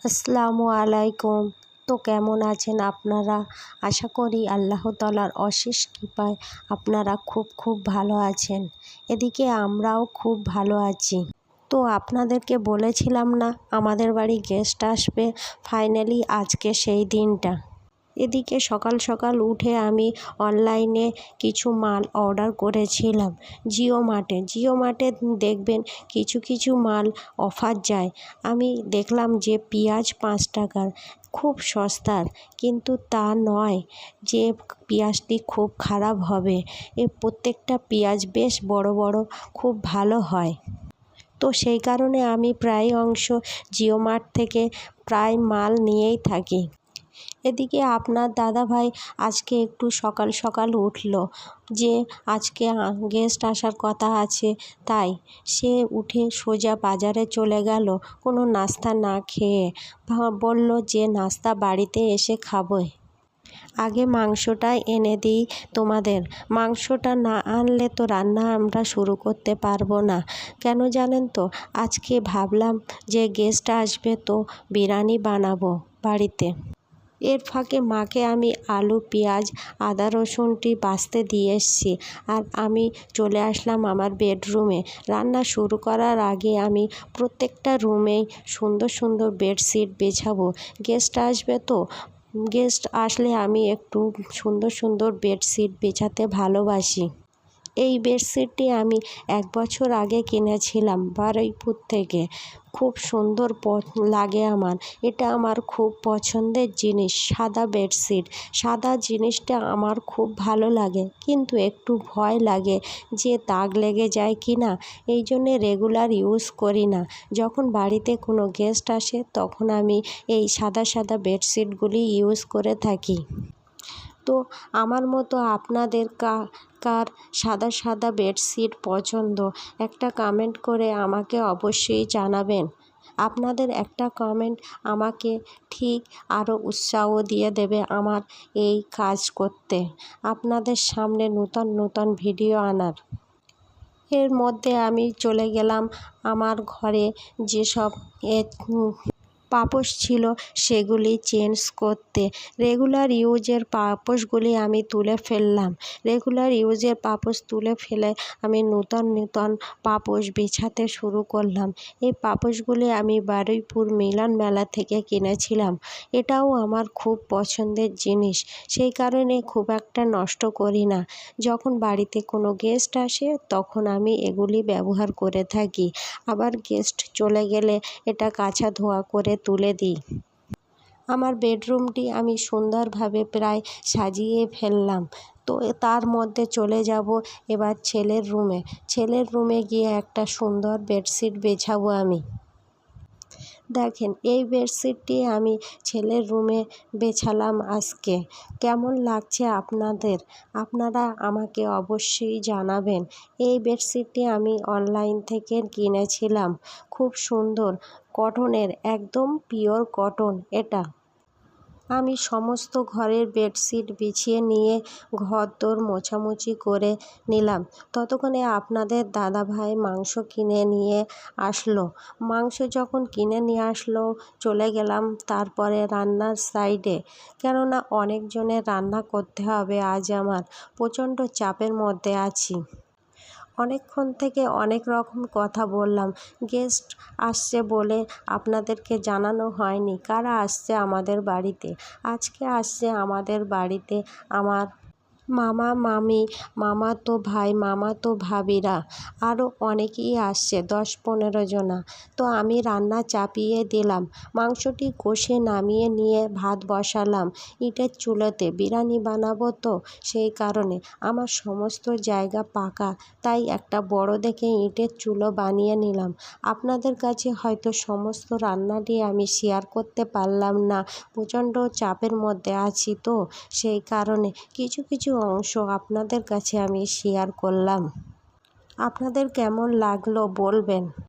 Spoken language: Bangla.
আসসালামু আলাইকুম। তো কেমন আছেন আপনারা? আশা করি আল্লাহ তাআলার অশেষ কৃপায় আপনারা খুব ভালো আছেন। এদিকে আমরাও খুব ভালো আছি। তো আপনাদেরকে বলেছিলাম না আমাদের বাড়ি গেস্ট আসবে, ফাইনালি আজকে সেই দিনটা। এদিকে সকাল সকাল উঠে আমি অনলাইনে কিছু মাল অর্ডার করেছিলাম জিও মার্টে দেখবেন কিছু মাল অফার যায়। আমি দেখলাম যে পেঁয়াজ 5 টাকার, খুব সস্তার, কিন্তু তা নয় যে পেঁয়াজটি খুব খারাপ হবে। প্রত্যেকটা পেঁয়াজ বেশ বড় বড়, খুব ভালো হয়। তো সেই কারণে আমি প্রায় অংশ জিও মার্ট থেকে প্রায় মাল নিয়েই থাকি। এদিকে আপনার দাদাভাই আজকে একটু সকাল সকাল উঠল যে আজকে গেস্ট আসার কথা আছে, তাই সে উঠে সোজা বাজারে চলে গেল কোনো নাস্তা না খেয়ে। বলল যে নাস্তা বাড়িতে এসে খাবো, আগে মাংসটা এনে দিই তোমাদের। মাংসটা না আনলে তো রান্না আমরা শুরু করতে পারবো না। কেন জানেন তো, আজকে ভাবলাম যে গেস্ট আসবে তো বিরিয়ানি বানাবো বাড়িতে। এর ফাঁকে মাকে আমি আলু, পেঁয়াজ, আদা, রসুনটি বাছতে দিয়ে এসেছি, আর আমি চলে আসলাম আমার বেডরুমে। রান্না শুরু করার আগে আমি প্রত্যেকটা রুমেই সুন্দর সুন্দর বেডশিট বিছাবো। গেস্ট আসবে তো, গেস্ট আসলে আমি একটু সুন্দর সুন্দর বেডশিট বিছাতে ভালোবাসি। এই বেডশিটটি আমি 1 বছর আগে কিনেছিলাম বারুইপুর থেকে। খুব সুন্দর লাগে আমার, এটা আমার খুব পছন্দের জিনিস। সাদা বেডশিট, সাদা জিনিসটা আমার খুব ভালো লাগে, কিন্তু একটু ভয় লাগে যে দাগ লেগে যায় কি না, এই জন্যে রেগুলার ইউজ করি না। যখন বাড়িতে কোনো গেস্ট আসে তখন আমি এই সাদা বেডশিটগুলি ইউজ করে থাকি। তো আমার মতো আপনাদের কার সাদা বেডশিট পছন্দ, একটা কমেন্ট করে আমাকে অবশ্যই জানাবেন। আপনাদের একটা কমেন্ট আমাকে ঠিক আরও উৎসাহ দিয়ে দেবে আমার এই কাজ করতে, আপনাদের সামনে নতুন ভিডিও আনার। এর মধ্যে আমি চলে গেলাম আমার ঘরে যেসব পাপোশ ছিল সেগুলি চেঞ্জ করতে। রেগুলার ইউজের পাপোশগুলি আমি তুলে ফেললাম। রেগুলার ইউজের পাপোশ তুলে ফেলে আমি নতুন পাপোশ বিছাতে শুরু করলাম। এই পাপোশগুলি আমি বারুইপুর মিলন মেলা থেকে কিনেছিলাম। এটাও আমার খুব পছন্দের জিনিস, সেই কারণে খুব একটা নষ্ট করি না। যখন বাড়িতে কোনো গেস্ট আসে তখন আমি এগুলি ব্যবহার করে থাকি। আবার গেস্ট চলে গেলে এটা কাচা ধোয়া করে তুলে দিই। আমার বেডরুমটি আমি সুন্দরভাবে প্রায় সাজিয়ে ফেললাম। তো তার মধ্যে চলে যাব এবার ছেলের রুমে গিয়ে একটা সুন্দর বেডশিট বিছাবো আমি। দেখেন, এই বেডশিটটি আমি ছেলের রুমে বিছালাম আজকে। কেমন লাগছে আপনাদের, আপনারা আমাকে অবশ্যই জানাবেন। এই বেডশিটটি আমি অনলাইন থেকে কিনেছিলাম, খুব সুন্দর, কটনের, একদম পিওর কটন এটা। আমি সমস্ত ঘরের বেডশিট বিছিয়ে নিয়ে ঘরদোর মোছামুছি করে নিলাম। ততক্ষণে আপনাদের দাদাভাই মাংস কিনে নিয়ে আসলো। মাংস যখন কিনে নিয়ে আসলো চলে গেলাম তারপরে রান্নার সাইডে, কেননা অনেকজনের রান্না করতে হবে আজ। আমার প্রচণ্ড চাপের মধ্যে আছি। অনেকক্ষণ থেকে অনেক রকম কথা বললাম। গেস্ট আসছে বলে আপনাদেরকে জানানো হয়নি কারা আসছে আমাদের বাড়িতে। আজকে আসছে আমাদের বাড়িতে আমার মামা, মামি, মামাতো ভাই, মামাতো ভাবিরা, আরও অনেকেই আসছে, 10-15 জনা। তো আমি রান্না চাপিয়ে দিলাম, মাংসটি কষে নামিয়ে নিয়ে ভাত বসালাম ইটের চুলোতে। বিরিয়ানি বানাবো তো, সেই কারণে আমার সমস্ত জায়গা পাকা, তাই একটা বড় দেখে ইটের চুলো বানিয়ে নিলাম। আপনাদের কাছে হয়তো সমস্ত রান্নাটি আমি শেয়ার করতে পারলাম না, প্রচণ্ড চাপের মধ্যে আছি, তো সেই কারণে কিছু অংশ আপনাদের কাছে আমি শেয়ার করলাম। আপনাদের কেমন লাগলো বলবেন।